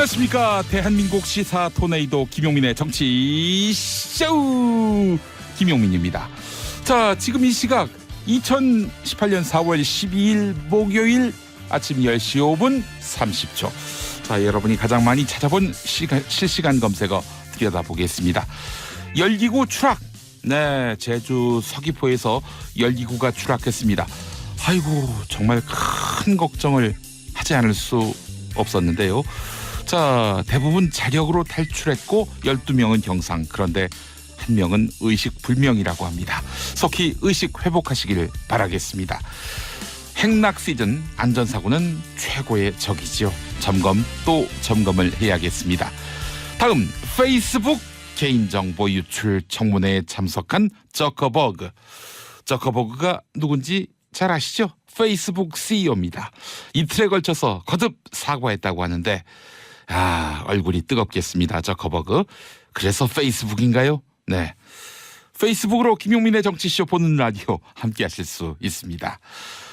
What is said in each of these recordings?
안녕하십니까. 대한민국 시사 토네이도 김용민의 정치쇼 김용민입니다. 자, 지금 이 시각 2018년 4월 12일 목요일 아침 10시 5분 30초. 자, 여러분이 가장 많이 찾아본 실시간 검색어 들여다보겠습니다. 열기구 추락. 네, 제주 서귀포에서 열기구가 추락했습니다. 아이고, 정말 큰 걱정을 하지 않을 수 없었는데요. 자, 대부분 자력으로 탈출했고 12명은 경상, 그런데 한 명은 의식불명이라고 합니다. 속히 의식 회복하시길 바라겠습니다. 행락 시즌 안전사고는 최고의 적이죠. 점검 또 점검을 해야겠습니다. 다음, 페이스북 개인정보 유출 청문회에 참석한 저커버그. 저커버그가 누군지 잘 아시죠? 페이스북 CEO입니다. 이틀에 걸쳐서 거듭 사과했다고 하는데 얼굴이 뜨겁겠습니다. 저커버그. 그래서 페이스북인가요? 네. 페이스북으로 김용민의 정치쇼 보는 라디오 함께 하실 수 있습니다.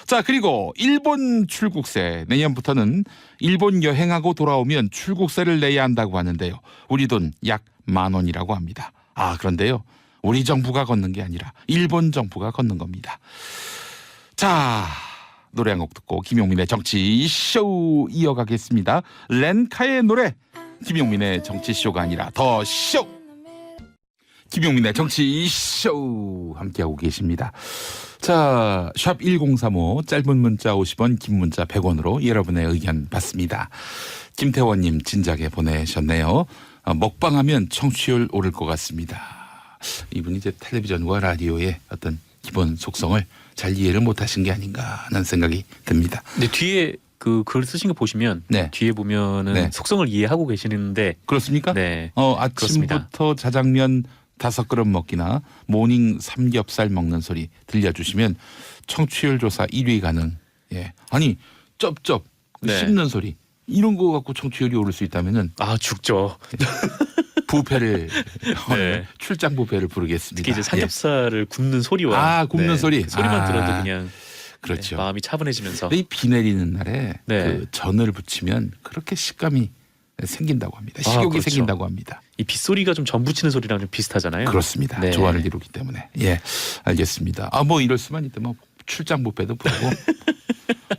자, 그리고 일본 출국세. 내년부터는 일본 여행하고 돌아오면 출국세를 내야 한다고 하는데요. 우리 돈 약 10,000원이라고 합니다. 그런데요, 우리 정부가 걷는 게 아니라 일본 정부가 걷는 겁니다. 자, 노래 한 곡 듣고 김용민의 정치쇼 이어가겠습니다. 렌카의 노래. 김용민의 정치쇼가 아니라 더 쇼. 김용민의 정치쇼 함께하고 계십니다. 자, 샵 1035 짧은 문자 50원, 긴 문자 100원으로 여러분의 의견 받습니다. 김태원님 진작에 보내셨네요. 먹방하면 청취율 오를 것 같습니다. 이분이 이제 텔레비전과 라디오의 어떤 기본 속성을 잘 이해를 못하신 게 아닌가 하는 생각이 듭니다. 근데 뒤에 그 글 쓰신 거 보시면 뒤에 보면은 네. 속성을 이해하고 계시는데 그렇습니까? 네. 아침부터 그렇습니다. 자장면 5그릇 먹기나 모닝 삼겹살 먹는 소리 들려주시면 청취율 조사 1위 가능. 예. 아니, 쩝쩝 씹는 소리 이런 거 갖고 청취율이 오를 수 있다면은 죽죠. 부패를 네. 출장 부패를 부르겠습니다. 특히 이제 삼겹살을 굽는 소리와 굽는 소리. 소리만 들어도 그냥 그렇죠. 마음이 차분해지면서. 이 비 내리는 날에 그 전을 붙이면 그렇게 식감이 생긴다고 합니다. 식욕이 그렇죠. 생긴다고 합니다. 이 빗소리가 좀 전 부치는 소리랑 좀 비슷하잖아요. 그렇습니다. 네. 조화를 이루기 때문에. 예, 알겠습니다. 뭐 이럴 수만 있다면 출장 뷔페도 부르고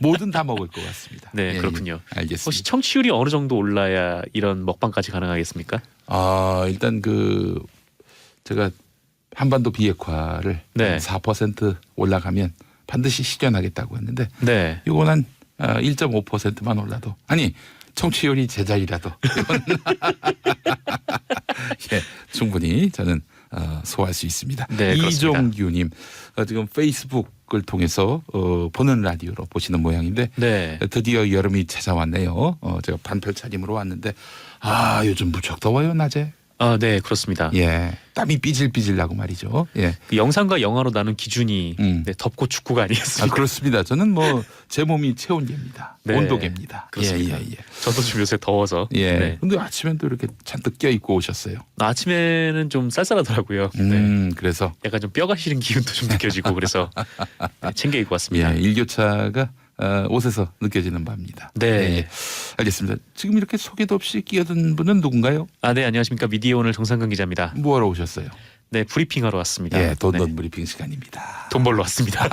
뭐든 다 먹을 것 같습니다. 네, 그렇군요. 알겠습니다. 혹시 청취율이 어느 정도 올라야 이런 먹방까지 가능하겠습니까? 일단 제가 한반도 비핵화를 4% 올라가면 반드시 실현하겠다고 했는데 이건 한 1.5%만 올라도 청취율이 제자리라도 충분히 저는 소화할 수 있습니다. 네, 이종규님 지금 페이스북을 통해서 보는 라디오로 보시는 모양인데 드디어 여름이 찾아왔네요. 제가 반팔 차림으로 왔는데 요즘 무척 더워요, 낮에. 네, 그렇습니다. 예, 땀이 삐질삐질 나고 말이죠. 예, 그 영상과 영화로 나눈 기준이 덥고 춥고가 아니겠습니까? 그렇습니다. 저는 제 몸이 체온계입니다. 온도계입니다. 그렇습니다. 예. 저도 지금 요새 더워서. 근데 아침엔 또 이렇게 잔뜩 껴입고 오셨어요. 아침에는 좀 쌀쌀하더라고요. 그래서 약간 좀 뼈가 시린 기운도 좀 느껴지고 그래서 챙겨 입고 왔습니다. 일교차가 옷에서 느껴지는 바입니다. 네. 알겠습니다. 지금 이렇게 소개도 없이 끼어든 분은 누군가요? 네, 안녕하십니까. 미디어 오늘 정상근 기자입니다. 뭐하러 오셨어요? 네, 브리핑하러 왔습니다. 돈 브리핑 시간입니다. 돈 벌러 왔습니다.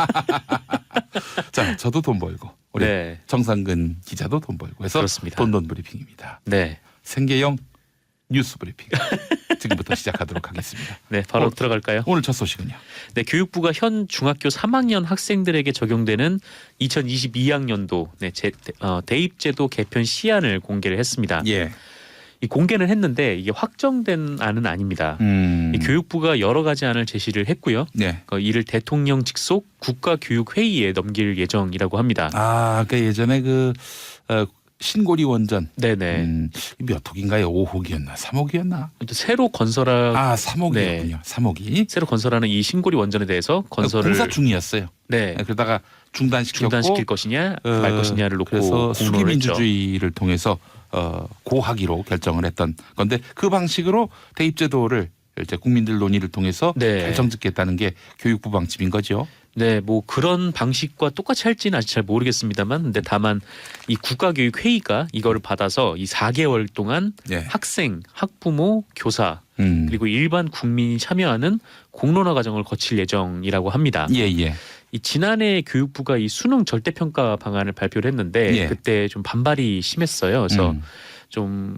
자, 저도 돈 벌고 우리 정상근 기자도 돈 벌고 해서 그렇습니다. 돈 브리핑입니다. 네. 생계형 뉴스 브리핑 지금부터 시작하도록 하겠습니다. 네, 바로 들어갈까요? 오늘 첫 소식은요. 네, 교육부가 현 중학교 3학년 학생들에게 적용되는 2022학년도 대입제도 개편 시안을 공개를 했습니다. 이 공개는 했는데 이게 확정된 안은 아닙니다. 이 교육부가 여러 가지 안을 제시를 했고요. 이를 대통령 직속 국가교육회의에 넘길 예정이라고 합니다. 그러니까 예전에 신고리 원전. 몇 호기인가요? 5호기였나? 3호기였나? 새로 건설한 3호기였군요. 3호기. 새로 건설하는 이 신고리 원전에 대해서 건설을 공사 중이었어요. 그러다가 중단시킬 것이냐 말 것이냐를 놓고 그래서 공론을 수기민주주의를 통해서 고하기로 결정을 했던 건데 그 방식으로 대입제도를 이제 국민들 논의를 통해서 결정짓겠다는 게 교육부 방침인 거죠. 네, 뭐 그런 방식과 똑같이 할지는 아직 잘 모르겠습니다만, 근데 다만 이 국가교육회의가 이거를 받아서 이 4개월 동안 예. 학생, 학부모, 교사 그리고 일반 국민이 참여하는 공론화 과정을 거칠 예정이라고 합니다. 예. 이 지난해 교육부가 이 수능 절대평가 방안을 발표를 했는데 예. 그때 좀 반발이 심했어요. 그래서 좀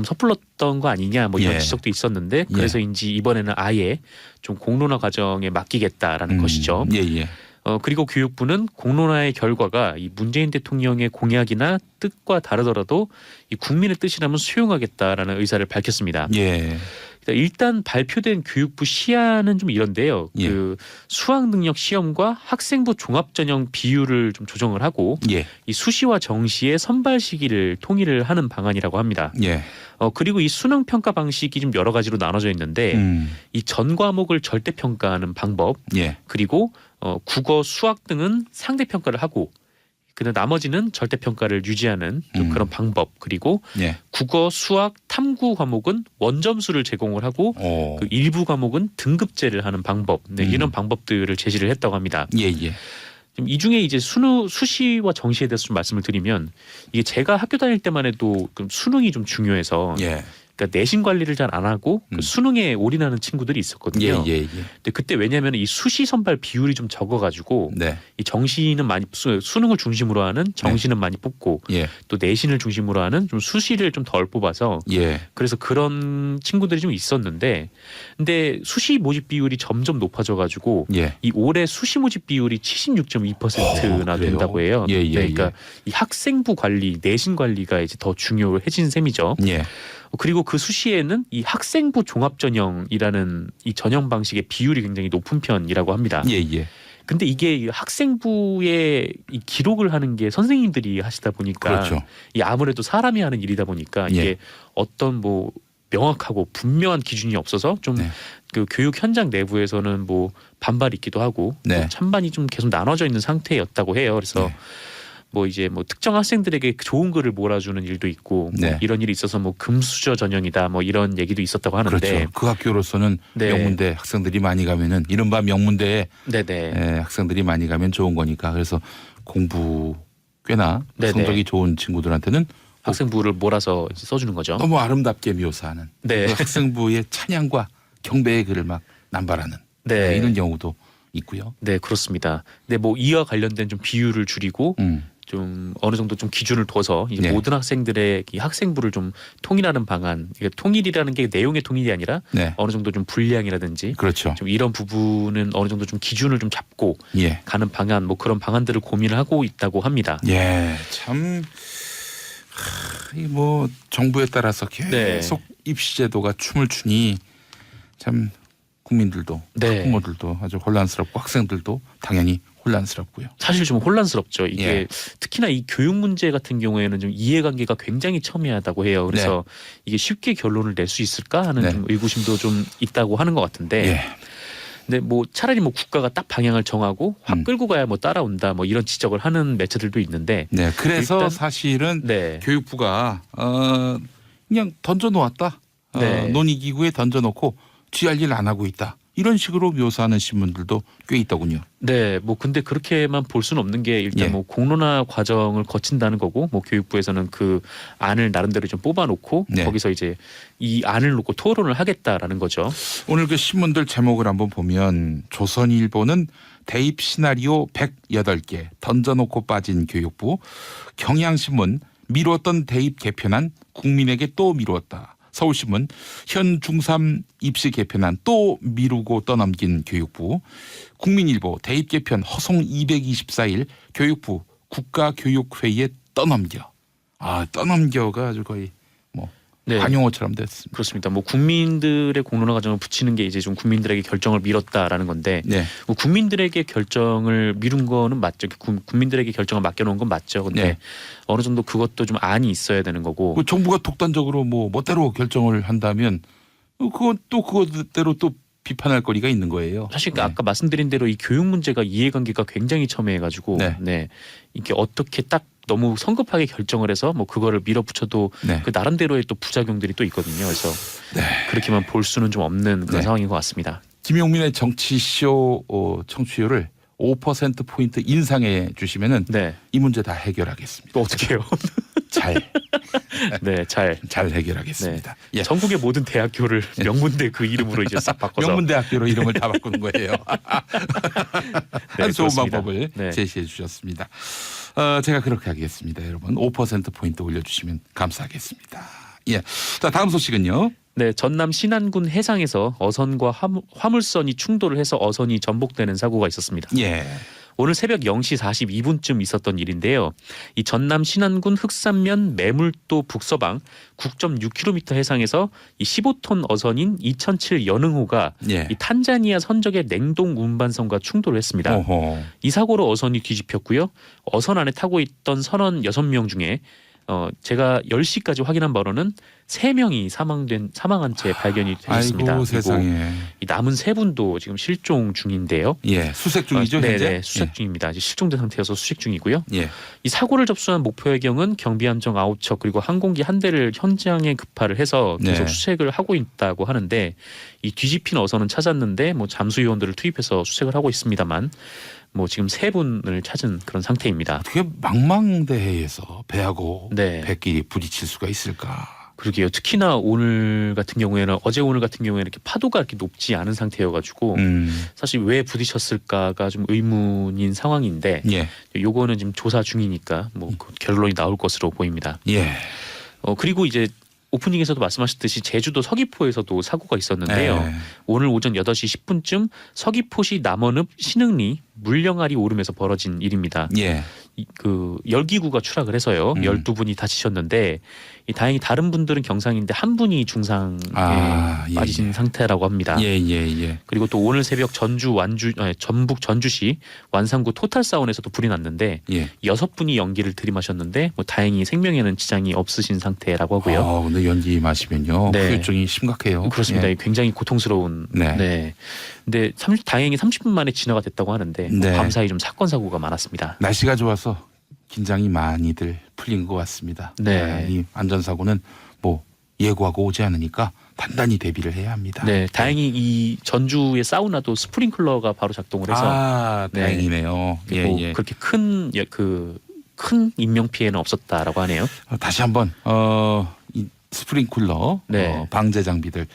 섣불렀던 거 아니냐 뭐 이런 예. 지적도 있었는데 그래서인지 이번에는 아예 좀 공론화 과정에 맡기겠다라는 것이죠. 예. 그리고 교육부는 공론화의 결과가 이 문재인 대통령의 공약이나 뜻과 다르더라도 이 국민의 뜻이라면 수용하겠다라는 의사를 밝혔습니다. 예. 일단 발표된 교육부 시안은 좀 이런데요. 예. 그 수학 능력 시험과 학생부 종합 전형 비율을 좀 조정을 하고 예. 이 수시와 정시의 선발 시기를 통일을 하는 방안이라고 합니다. 예. 그리고 이 수능 평가 방식이 좀 여러 가지로 나눠져 있는데 이 전 과목을 절대 평가하는 방법, 예. 그리고 국어, 수학 등은 상대 평가를 하고 근데 나머지는 절대 평가를 유지하는 좀 그런 방법, 그리고 예. 국어, 수학, 탐구 과목은 원점수를 제공을 하고 그 일부 과목은 등급제를 하는 방법, 이런 방법들을 제시를 했다고 합니다. 예. 이 중에 이제 수시와 정시에 대해서 좀 말씀을 드리면 이게 제가 학교 다닐 때만 해도 수능이 좀 중요해서 예. 그러니까 내신 관리를 잘 안 하고 그 수능에 올인하는 친구들이 있었거든요. 예. 근데 그때 왜냐하면 이 수시 선발 비율이 좀 적어가지고 네. 이 정시는 많이 수능을 중심으로 하는 정시는 많이 뽑고 예. 또 내신을 중심으로 하는 좀 수시를 좀 덜 뽑아서 예. 그래서 그런 친구들이 좀 있었는데 근데 수시 모집 비율이 점점 높아져가지고 예. 이 올해 수시 모집 비율이 76.2%나 그래요? 된다고 해요. 예. 그러니까 이 학생부 관리, 내신 관리가 이제 더 중요해진 셈이죠. 예. 그리고 그 수시에는 이 학생부 종합 전형이라는 이 전형 방식의 비율이 굉장히 높은 편이라고 합니다. 예. 근데 이게 이 학생부에 이 기록을 하는 게 선생님들이 하시다 보니까 그렇죠. 이 아무래도 사람이 하는 일이다 보니까 이게 예. 어떤 뭐 명확하고 분명한 기준이 없어서 좀 그 교육 현장 내부에서는 뭐 반발이 있기도 하고 네. 또 찬반이 좀 계속 나눠져 있는 상태였다고 해요. 그래서 네. 뭐 이제 뭐 특정 학생들에게 좋은 글을 몰아주는 일도 있고 뭐 네. 이런 일이 있어서 뭐 금수저 전형이다 뭐 이런 얘기도 있었다고 하는데 그렇죠. 그 학교로서는 네. 명문대 학생들이 많이 가면은 이른바 명문대에 네네. 학생들이 많이 가면 좋은 거니까 그래서 공부 꽤나 네네. 성적이 좋은 친구들한테는 학생부를 몰아서 이제 써주는 거죠. 너무 아름답게 묘사하는 네. 그 학생부의 찬양과 경배의 글을 막 남발하는 네. 이런 경우도 있고요. 네, 그렇습니다. 근데 뭐 이와 관련된 좀 비율을 줄이고 좀 어느 정도 좀 기준을 둬서 이제 네. 모든 학생들의 이 학생부를 좀 통일하는 방안. 이게 통일이라는 게 내용의 통일이 아니라 네. 어느 정도 좀 분량이라든지 그렇죠. 좀 이런 부분은 어느 정도 좀 기준을 좀 잡고 예. 가는 방안, 뭐 그런 방안들을 고민을 하고 있다고 합니다. 예. 참 이 뭐 정부에 따라서 계속 네. 입시 제도가 춤을 추니 참 국민들도 네. 부모들도 아주 혼란스럽고 학생들도 당연히 혼란스럽고요. 사실 좀 혼란스럽죠. 이게 예. 특히나 이 교육 문제 같은 경우에는 좀 이해관계가 굉장히 첨예하다고 해요. 그래서 이게 쉽게 결론을 낼 수 있을까 하는 네. 좀 의구심도 좀 있다고 하는 것 같은데. 예. 근데 뭐 차라리 뭐 국가가 딱 방향을 정하고 확 끌고 가야 뭐 따라온다 뭐 이런 지적을 하는 매체들도 있는데. 네. 그래서 일단 사실은 네. 교육부가 그냥 던져 놓았다. 네. 논의기구에 던져 놓고 쥐할 일 안 하고 있다. 이런 식으로 묘사하는 신문들도 꽤 있더군요. 네, 뭐 근데 그렇게만 볼 수는 없는 게 일단 예. 뭐 공론화 과정을 거친다는 거고 뭐 교육부에서는 그 안을 나름대로 좀 뽑아놓고 네. 거기서 이제 이 안을 놓고 토론을 하겠다라는 거죠. 오늘 그 신문들 제목을 한번 보면 조선일보는 대입 시나리오 108개 던져놓고 빠진 교육부, 경향신문 미뤘던 대입 개편안 국민에게 또 미뤘다. 서울신문 현 중3 입시 개편안 또 미루고 떠넘긴 교육부, 국민일보 대입 개편 허송 224일 교육부 국가교육회의에 떠넘겨. 떠넘겨가 아주 거의 뭐 네. 관용어처럼 됐습니다. 그렇습니다. 뭐 국민들의 공론화 과정을 붙이는 게 이제 좀 국민들에게 결정을 미뤘다라는 건데 네. 뭐 국민들에게 결정을 미룬 거는 맞죠. 국민들에게 결정을 맡겨놓은 건 맞죠. 근데 네. 어느 정도 그것도 좀 안이 있어야 되는 거고. 그 정부가 독단적으로 뭐 멋대로 결정을 한다면 그건 또 그것대로 또 비판할 거리가 있는 거예요. 사실 네. 아까 말씀드린 대로 이 교육 문제가 이해관계가 굉장히 첨예해가지고 네. 이게 어떻게 딱 너무 성급하게 결정을 해서 뭐 그거를 밀어붙여도 네. 그 나름대로의 또 부작용들이 또 있거든요. 그래서 네. 그렇게만 볼 수는 좀 없는 그런 네. 상황인 것 같습니다. 김용민의 정치쇼 청취율을 5% 포인트 인상해 주시면은 네. 이 문제 다 해결하겠습니다. 또 어떻게 해요? 네, 잘 해결하겠습니다. 네. 예. 전국의 모든 대학교를 명문대 그 이름으로 이제 싹 바꿔서 명문대학교로 이름을 다 바꾸는 거예요. 네, 아주 좋은 그렇습니다. 방법을 네. 제시해 주셨습니다. 제가 그렇게 하겠습니다. 여러분 5% 포인트 올려주시면 감사하겠습니다. 예. 자, 다음 소식은요. 네, 전남 신안군 해상에서 어선과 화물선이 충돌을 해서 어선이 전복되는 사고가 있었습니다. 예. 오늘 새벽 0시 42분쯤 있었던 일인데요. 이 전남 신안군 흑산면 매물도 북서방 9.6km 해상에서 이 15톤 어선인 2007 연흥호가 예. 이 탄자니아 선적의 냉동 운반선과 충돌을 했습니다. 오호. 이 사고로 어선이 뒤집혔고요. 어선 안에 타고 있던 선원 6명 중에 제가 10시까지 확인한 바로는 3명이 사망한 채 발견이 되었습니다. 아이고 그리고 세상에. 이 남은 3분도 지금 실종 중인데요. 예. 수색 중이죠 네, 현재. 네, 수색 중입니다. 이제 실종된 상태여서 수색 중이고요. 예. 이 사고를 접수한 목포해경은 경비함정 9척 그리고 항공기 1대를 현장에 급파를 해서 계속 네. 수색을 하고 있다고 하는데 이 뒤집힌 어선은 찾았는데 뭐 잠수 요원들을 투입해서 수색을 하고 있습니다만 뭐 지금 3분을 찾은 그런 상태입니다. 어떻게 망망대해에서 배하고 네. 배끼리 부딪힐 수가 있을까? 그러게요. 특히나 오늘 같은 경우에는 어제 오늘 같은 경우에는 이렇게 파도가 이렇게 높지 않은 상태여가지고 사실 왜 부딪혔을까가 좀 의문인 상황인데 예. 요거는 지금 조사 중이니까 뭐 그 결론이 나올 것으로 보입니다. 예. 그리고 이제 오프닝에서도 말씀하셨듯이 제주도 서귀포에서도 사고가 있었는데요. 예. 오늘 오전 8시 10분쯤 서귀포시 남원읍 신흥리 물령아리 오름에서 벌어진 일입니다. 예. 그 열기구가 추락을 해서요. 12분이 다치셨는데 다행히 다른 분들은 경상인데 한 분이 중상에 예, 빠지신 예. 상태라고 합니다. 예. 그리고 또 오늘 새벽 전북 전주시 완산구 토탈사원에서도 불이 났는데 예. 6분이 연기를 들이마셨는데 뭐 다행히 생명에는 지장이 없으신 상태라고 하고요. 근데 연기 마시면요. 네. 후유증이 심각해요. 그렇습니다. 예. 굉장히 고통스러운. 네. 근데 다행히 30분 만에 진화가 됐다고 하는데 네. 밤사이 좀 사건 사고가 많았습니다. 날씨가 좋아서 긴장이 많이들 풀린 것 같습니다. 네. 이 안전사고는 뭐 예고하고 오지 않으니까 단단히 대비를 해야 합니다. 네, 다행히 이 전주의 사우나도 스프링클러가 바로 작동을 해서 네. 다행이네요. 뭐 예. 그렇게 큰 인명 피해는 없었다라고 하네요. 다시 한번 이 스프링쿨러 네. 방제 장비들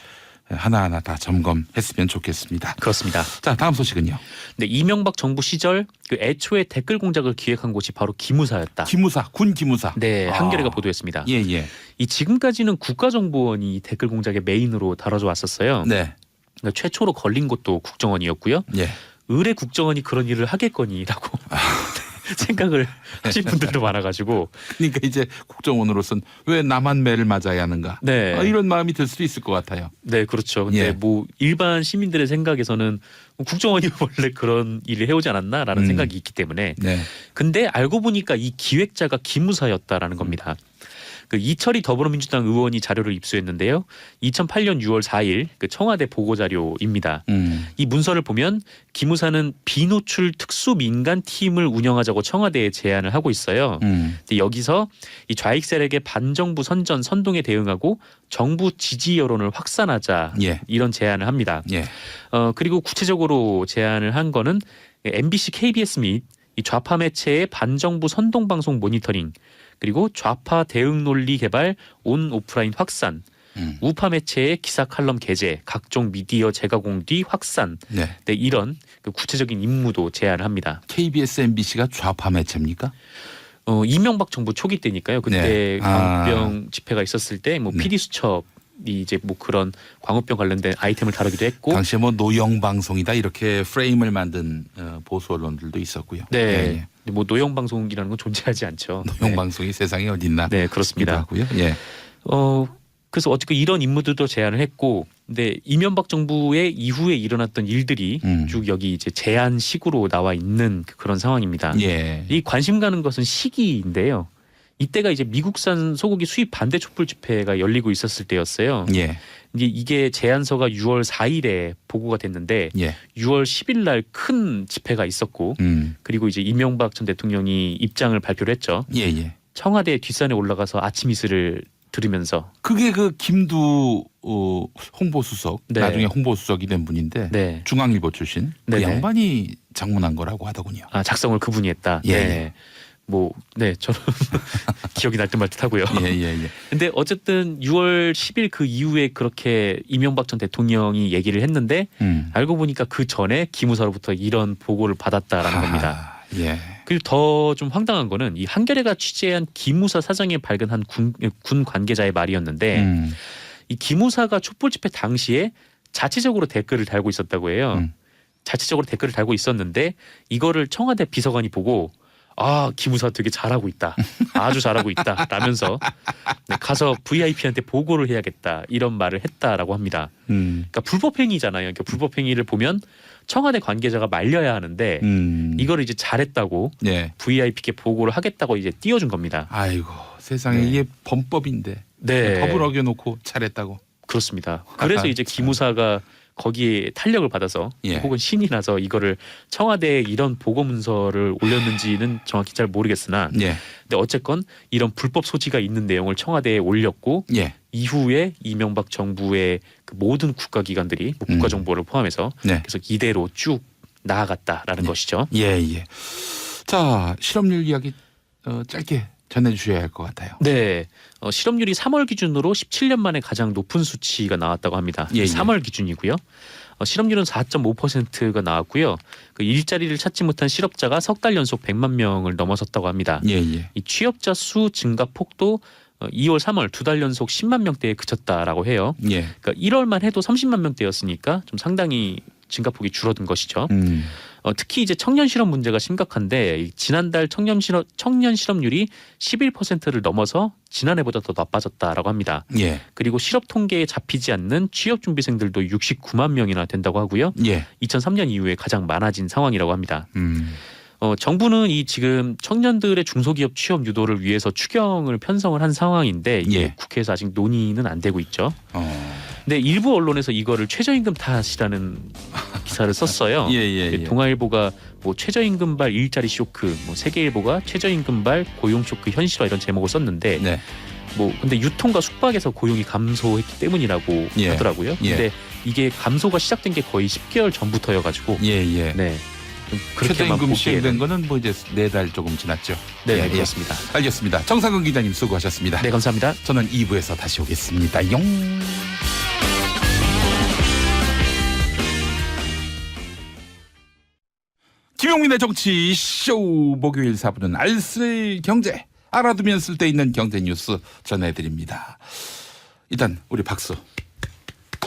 하나하나 다 점검했으면 좋겠습니다. 그렇습니다. 자, 다음 소식은요. 네, 이명박 정부 시절 그 애초에 댓글 공작을 기획한 곳이 바로 기무사였다. 군 기무사. 네, 한겨레가 보도했습니다. 예. 이 지금까지는 국가정보원이 이 댓글 공작의 메인으로 다뤄져 왔었어요. 네. 그러니까 최초로 걸린 곳도 국정원이었고요. 예. 의뢰 국정원이 그런 일을 하겠거니라고 생각을 하신 분들도 많아가지고 그러니까 이제 국정원으로서는 왜 나만 매를 맞아야 하는가? 네. 이런 마음이 들 수도 있을 것 같아요. 네, 그렇죠. 근데 예. 뭐 일반 시민들의 생각에서는 국정원이 원래 그런 일을 해오지 않았나라는 생각이 있기 때문에. 네. 근데 알고 보니까 이 기획자가 기무사였다라는 겁니다. 그 이철희 더불어민주당 의원이 자료를 입수했는데요. 2008년 6월 4일 그 청와대 보고 자료입니다. 이 문서를 보면 기무사는 비노출 특수민간 팀을 운영하자고 청와대에 제안을 하고 있어요. 근데 여기서 이 좌익 세력의 반정부 선동에 대응하고 정부 지지 여론을 확산하자 예. 이런 제안을 합니다. 예. 그리고 구체적으로 제안을 한 거는 MBC, KBS 및 이 좌파 매체의 반정부 선동 방송 모니터링 그리고 좌파 대응 논리 개발 온 오프라인 확산, 우파 매체의 기사 칼럼 게재, 각종 미디어 재가공 뒤 확산, 네. 네, 이런 그 구체적인 임무도 제안을 합니다. KBS, MBC가 좌파 매체입니까? 이명박 정부 초기 때니까요. 그때 네. 광우병 집회가 있었을 때 뭐 PD 수첩이 이제 뭐 그런 광우병 관련된 아이템을 다루기도 했고, 당시에 뭐 노영 방송이다 이렇게 프레임을 만든 보수 언론들도 있었고요. 네, 예. 뭐 노영 방송이라는 건 존재하지 않죠. 노영 방송이 세상에 어딨나? 네, 그렇습니다. 하고요. 예. 그래서 어쨌든 이런 임무들도 제안을 했고, 근데 이명박 정부의 이후에 일어났던 일들이 쭉 여기 이제 제안식으로 나와 있는 그런 상황입니다. 예. 이 관심 가는 것은 시기인데요. 이때가 이제 미국산 소고기 수입 반대 촛불 집회가 열리고 있었을 때였어요. 예. 이제 이게 제안서가 6월 4일에 보고가 됐는데 예. 6월 10일 날 큰 집회가 있었고, 그리고 이제 이명박 전 대통령이 입장을 발표를 했죠. 예. 청와대 뒷산에 올라가서 아침 이슬을 들으면서 그게 그 김두 홍보수석 네. 나중에 홍보수석이 된 분인데 네. 중앙일보 출신 그 네네. 양반이 장문한 거라고 하더군요. 아, 작성을 그분이 했다. 예, 네. 뭐, 네, 저는 기억이 날 듯 말 듯하고요. 예예예. 근데 어쨌든 6월 10일 그 이후에 그렇게 이명박 전 대통령이 얘기를 했는데 알고 보니까 그 전에 기무사로부터 이런 보고를 받았다라는 겁니다. 예. 그리고 더 좀 황당한 거는 이 한겨레가 취재한 기무사 사정에 발견한 군 관계자의 말이었는데 이 기무사가 촛불 집회 당시에 자체적으로 댓글을 달고 있었다고 해요. 자체적으로 댓글을 달고 있었는데 이거를 청와대 비서관이 보고 아, 기무사 되게 잘하고 있다. 아주 잘하고 있다. 라면서 네, 가서 VIP한테 보고를 해야겠다. 이런 말을 했다라고 합니다. 그러니까 불법행위잖아요. 그러니까 불법행위를 보면 청와대 관계자가 말려야 하는데 이거를 이제 잘했다고 예. VIP께 보고를 하겠다고 이제 띄워준 겁니다. 아이고 세상에 네. 이게 범법인데 네. 법을 어겨놓고 잘했다고. 그렇습니다. 그래서 이제 기무사가 거기에 탄력을 받아서 예. 혹은 신이 나서 이거를 청와대에 이런 보고 문서를 올렸는지는 정확히 잘 모르겠으나 예. 근데 어쨌건 이런 불법 소지가 있는 내용을 청와대에 올렸고 예. 이후에 이명박 정부의 그 모든 국가기관들이 뭐 국가정보를 포함해서 네. 계속 이대로 쭉 나아갔다라는 것이죠. 예. 자 실업률 이야기 짧게 전해주셔야 할 것 같아요. 네, 실업률이 3월 기준으로 17년 만에 가장 높은 수치가 나왔다고 합니다. 예. 3월 기준이고요. 실업률은 4.5%가 나왔고요. 그 일자리를 찾지 못한 실업자가 석 달 연속 100만 명을 넘어섰다고 합니다. 예. 이 취업자 수 증가 폭도 2월, 3월 2달 연속 10만 명대에 그쳤다라고 해요. 예. 그러니까 1월만 해도 30만 명대였으니까 좀 상당히 증가폭이 줄어든 것이죠. 특히 이제 청년 실업 문제가 심각한데 이 지난달 청년 실업률이 11%를 넘어서 지난해보다 더 나빠졌다라고 합니다. 예. 그리고 실업 통계에 잡히지 않는 취업 준비생들도 69만 명이나 된다고 하고요. 예. 2003년 이후에 가장 많아진 상황이라고 합니다. 정부는 이 지금 청년들의 중소기업 취업 유도를 위해서 추경을 편성을 한 상황인데 이게 예. 국회에서 아직 논의는 안 되고 있죠. 근데 일부 언론에서 이거를 최저임금 탓이라는 기사를 썼어요. 예. 동아일보가 뭐 최저임금발 일자리 쇼크, 뭐 세계일보가 최저임금발 고용 쇼크 현실화 이런 제목을 썼는데 네. 뭐 근데 유통과 숙박에서 고용이 감소했기 때문이라고 예. 하더라고요. 예. 근데 이게 감소가 시작된 게 거의 10개월 전부터여가지고 예. 네. 그렇게만 최저임금 시행된 보기에는 거는 뭐 이제 4달 조금 지났죠. 네, 예. 그렇습니다. 알겠습니다. 정상근 기자님 수고하셨습니다. 네, 감사합니다. 저는 2부에서 다시 오겠습니다. 용. 김용민의 정치 쇼 목요일 4부는 알쓸 경제 알아두면 쓸데있는 경제 뉴스 전해드립니다. 일단 우리 박수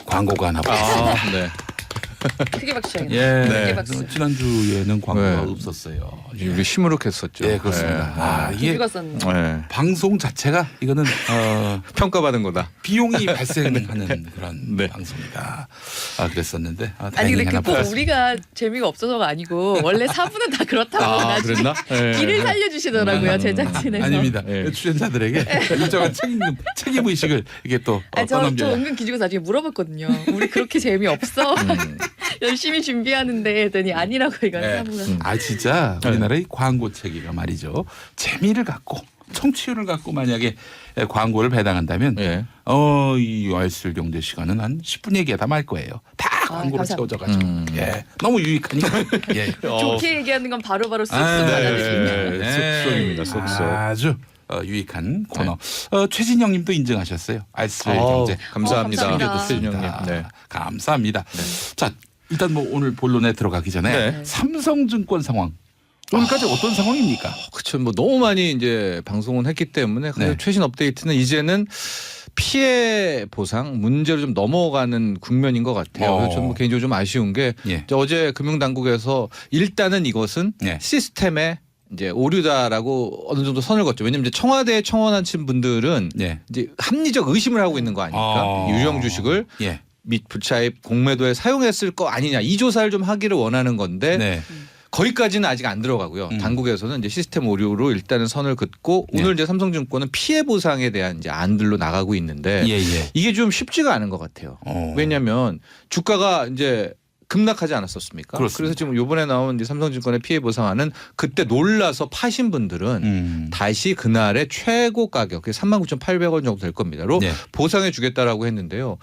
광고가 하나 보겠습니다. 네. 크게 박수 쳐야겠네. 예, 크게 박수. 지난주에는 광고가 네. 없었어요. 우리 시무룩했었죠. 네, 그렇습니다. 아, 이게 두주가 썼네. 네. 방송 자체가 이거는 평가받은 거다. 비용이 발생하는 그런 네. 방송이다. 그랬었는데 아니 다행히 근데 하나 그꼭 뽑았습니다. 우리가 재미가 없어서가 아니고 원래 사부는 다 그렇다고 나중에 그랬나? 네. 길을 살려주시더라고요 제작진에서. 아닙니다. 네. 출연자들에게 일정한 책임 의식을 이게 또 아니, 저 떠넘겨야. 은근 기지고 나중에 물어봤거든요. 우리 그렇게 재미 없어? 열심히 준비하는데 했더니 아니라고 이건 네. 사부가. 진짜 우리나라의 광고 체계가 말이죠. 재미를 갖고 청취율을 갖고 만약에 광고를 배당한다면 예. 이 알쓸 경제 시간은 한 10분 얘기하다 말 거예요. 다 광고로 감사합니다. 채워져가지고 예. 너무 유익하니까 예. 좋게 얘기하는 건 바로바로 쓱쓱 아, 받아들이네. 네. 쏙쏙입니다, 쏙쏙. 아주 유익한 코너. 최진영님도 인증하셨어요. 알쓸 경제. 감사합니다. 감사합니다. 최진영님. 네. 감사합니다. 자 일단 뭐 오늘 본론에 들어가기 전에 네. 삼성증권 상황. 오늘까지 어떤 상황입니까? 그렇죠. 뭐 너무 많이 이제 방송은 했기 때문에 네. 최신 업데이트는 이제는 피해 보상 문제로 좀 넘어가는 국면인 것 같아요. 그래서 저는 뭐 개인적으로 좀 아쉬운 게 예. 이제 어제 금융당국에서 일단은 이것은 예. 시스템에 이제 오류다라고 어느 정도 선을 걷죠. 왜냐하면 이제 청와대에 청원하신 분들은 예. 이제 합리적 의심을 하고 있는 거 아닙니까? 유령 주식을 예. 및 부차입 공매도에 사용했을 거 아니냐 이 조사를 좀 하기를 원하는 건데 네. 거기까지는 아직 안 들어가고요. 당국에서는 이제 시스템 오류로 일단은 선을 긋고 네. 오늘 이제 삼성증권은 피해 보상에 대한 이제 안들로 나가고 있는데 예. 이게 좀 쉽지가 않은 것 같아요. 왜냐하면 주가가 이제 급락하지 않았었습니까? 그렇습니다. 그래서 지금 이번에 나온 이제 삼성증권의 피해 보상안은 그때 놀라서 파신 분들은 다시 그날의 최고 가격, 39,800원 정도 될 겁니다.로 네. 보상해 주겠다라고 했는데요.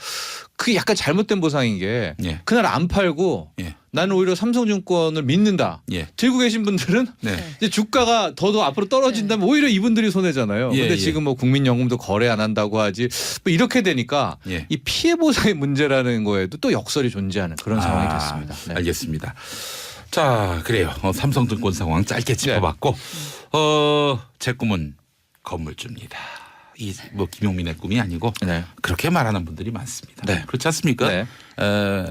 그게 약간 잘못된 보상인 게 예. 그날 안 팔고 예. 나는 오히려 삼성증권을 믿는다. 예. 들고 계신 분들은 네. 이제 주가가 더 앞으로 떨어진다면 오히려 이분들이 손해잖아요. 예, 근데 예. 지금 뭐 국민연금도 거래 안 한다고 하지. 뭐 이렇게 되니까 예. 이 피해 보상의 문제라는 거에도 또 역설이 존재하는 그런 상황이 됐습니다. 네. 알겠습니다. 자, 그래요. 삼성증권 상황 짧게 짚어봤고, 제 꿈은 건물주입니다. 이 뭐 김용민의 꿈이 아니고 네. 그렇게 말하는 분들이 많습니다. 네. 그렇지 않습니까? 네.